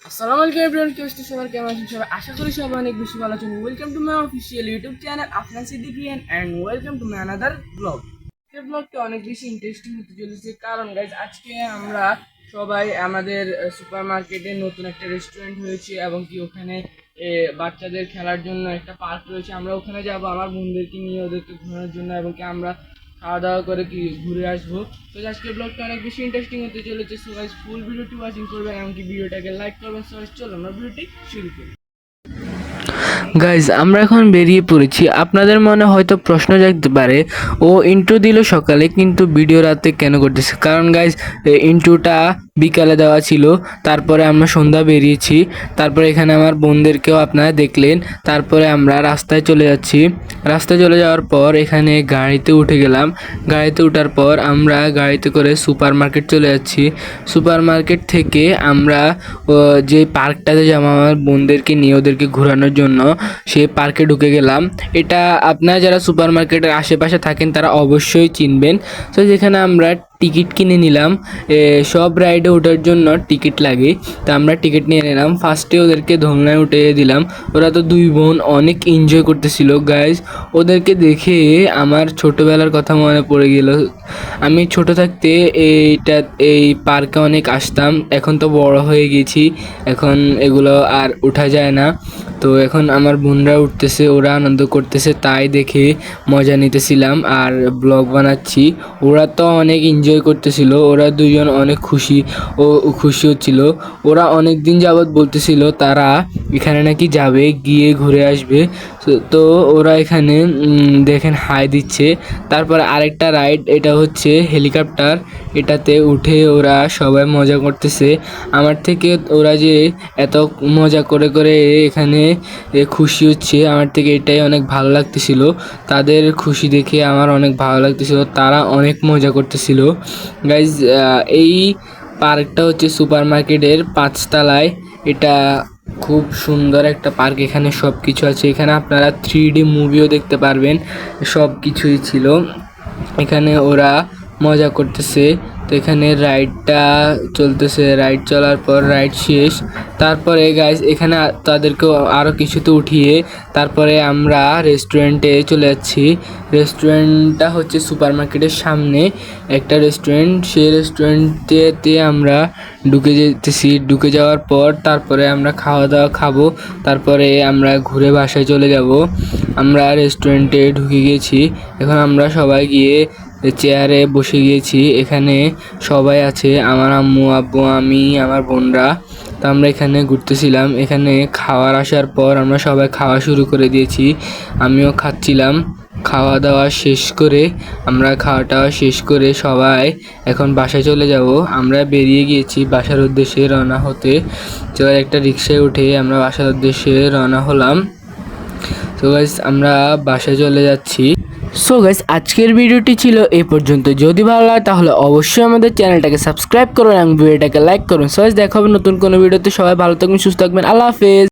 আসসালামু আলাইকুম এভরিওয়ান, কি অবস্থা সবার? কেমন আছেন সবাই? আশা করি সবাই অনেক বেশি ভালো আছেন। Welcome to my official YouTube channel Afnan Siddiqian and welcome to my another blog. এই ব্লগটা অনেক বেশি ইন্টারেস্টিং হতে চলেছে, কারণ গাইজ আজকে আমরা সবাই আমাদের সুপার মার্কেটে নতুন একটা রেস্টুরেন্ট হয়েছে এবং কি ওখানে বাচ্চাদের খেলার জন্য একটা পার্ক রয়েছে। আমরা ওখানে যাব আমার বন্ধুদেরকে নিয়ে, ওদেরকে ঘোরানোর জন্য এবং কি আমরা খাওয়া দাওয়া করে কি ঘুরে আসবো। তো আজকের ব্লগটা অনেক বেশি ইন্টারেস্টিং হতে চলেছে। সো গাইস ফুল ভিডিওটি ওয়াচিং করবেন, এমনকি ভিডিওটাকে লাইক করবেন। সো গাইস চলো আমরা ভিডিওটি শুরু করি। গাইজ আমরা এখন বেরিয়ে পড়েছি। আপনাদের মনে হয়তো প্রশ্ন জাগতে পারে, ও ইন্ট্রো দিল সকালে কিন্তু ভিডিও রাতে কেন করতেছে? কারণ গাইজ ইন্ট্রোটা বিকালে দেওয়া ছিল, তারপরে আমরা সন্ধ্যা বেরিয়েছি, তারপরে এখানে আমার বোনদেরকেও আপনারা দেখলেন। তারপরে আমরা রাস্তায় চলে যাচ্ছি। রাস্তায় চলে যাওয়ার পর এখানে গাড়িতে উঠে গেলাম। গাড়িতে ওঠার পর আমরা গাড়িতে করে সুপার মার্কেট চলে যাচ্ছি। সুপার মার্কেট থেকে আমরা যে পার্কটাতে যাবো আমার বোনদেরকে নিয়ে ওদেরকে ঘোরানোর জন্য, সেই পার্কে ঢুকে গেলাম। এটা আপনারা যারা সুপার মার্কেটের আশেপাশে থাকেন তারা অবশ্যই চিনবেন। তো যেখানে আমরা টিকিট কিনে নিলাম। সব রাইডে ওঠার জন্য টিকিট লাগে, তো আমরা টিকিট নিয়ে নিলাম। ফার্স্টে ওদেরকে দোলনায় উঠিয়ে দিলাম। ওরা তো দুই বোন অনেক এনজয় করতেছিল গাইজ। ওদেরকে দেখে আমার ছোটোবেলার কথা মনে পড়ে গেল। আমি ছোট থাকতে এই পার্কে অনেক আসতাম। এখন তো বড় হয়ে গেছি, এখন এগুলো আর ওঠা যায় না। তো এখন আমার বোনরা উঠতেছে, ওরা আনন্দ করতেছে, তাই দেখে মজা নিতেছিলাম আর ব্লগ বানাচ্ছি। ওরা তো অনেক এনজয় করতেছিল, ওরা দুজন অনেক খুশি হচ্ছিল। ওরা অনেক দিন যাবৎ বলতেছিল তারা এখানে নাকি যাবে, গিয়ে ঘুরে আসবে। তো ওরা এখানে দেখেন হাই দিচ্ছে। তারপর আরেকটা রাইড, এটা হচ্ছে হেলিকপ্টার। এটাতে উঠে ওরা সবাই মজা করতেছে। আমার থেকে ওরা যে এত মজা করে করে এখানে খুশি হচ্ছে, আমার থেকে এটাই অনেক ভালো লাগতেছিল। তাদের খুশি দেখে আমার অনেক ভালো লাগতেছিল, তারা অনেক মজা করতেছিল। গাইজ এই পার্কটা হচ্ছে সুপার মার্কেটের 5 তলায়। এটা খুব সুন্দর একটা পার্ক, এখানে সব কিছু আছে। এখানে আপনারা 3D মুভিও দেখতে পারবেন, সব কিছুই ছিল এখানে। ওরা মজা করতেছে। তো এখানে রাইডটা চলতেছে, রাইড চলার পর রাইড শেষ। তারপরে গাইজ এখানে তাদেরকেও আরও কিছুতে উঠিয়ে তারপরে আমরা রেস্টুরেন্টে চলে যাচ্ছি। রেস্টুরেন্টটা হচ্ছে সুপার মার্কেটের সামনে একটা রেস্টুরেন্ট। সেই রেস্টুরেন্টেতে আমরা ঢুকে যেতেছি। ঢুকে যাওয়ার পর তারপরে আমরা খাওয়া দাওয়া খাবো, তারপরে আমরা ঘুরে বাসায় চলে যাব। আমরা রেস্টুরেন্টে ঢুকে গিয়েছি। এখন আমরা সবাই গিয়ে চেয়ারে বসে গিয়েছি। এখানে সবাই আছে, আমার আম্মু আব্বু, আমি, আমার বোনরা। তো আমরা এখানে ঘুরতেছিলাম। এখানে খাওয়ার আসার পর আমরা সবাই খাওয়া শুরু করে দিয়েছি, আমিও খাচ্ছিলাম। খাওয়া দাওয়া শেষ করে আমরা শেষ করে সবাই এখন বাসায় চলে যাব। আমরা বেরিয়ে গিয়েছি বাসার উদ্দেশ্যে রওনা হতে। তো একটা রিক্সায় উঠে আমরা বাসার উদ্দেশ্যে রওনা হলাম। তো গাইস আমরা বাসায় চলে যাচ্ছি। সো গাইস আজকের ভিডিওটি ছিল এই পর্যন্ত। যদি ভালো লাগে তাহলে অবশ্যই আমাদের চ্যানেলটাকে সাবস্ক্রাইব করুন এবং ভিডিওটাকে লাইক করুন। সো গাইস দেখা হবে নতুন কোনো ভিডিওতে। সবাই ভালো থাকবেন, সুস্থ থাকবেন। আল্লাহ হাফেজ।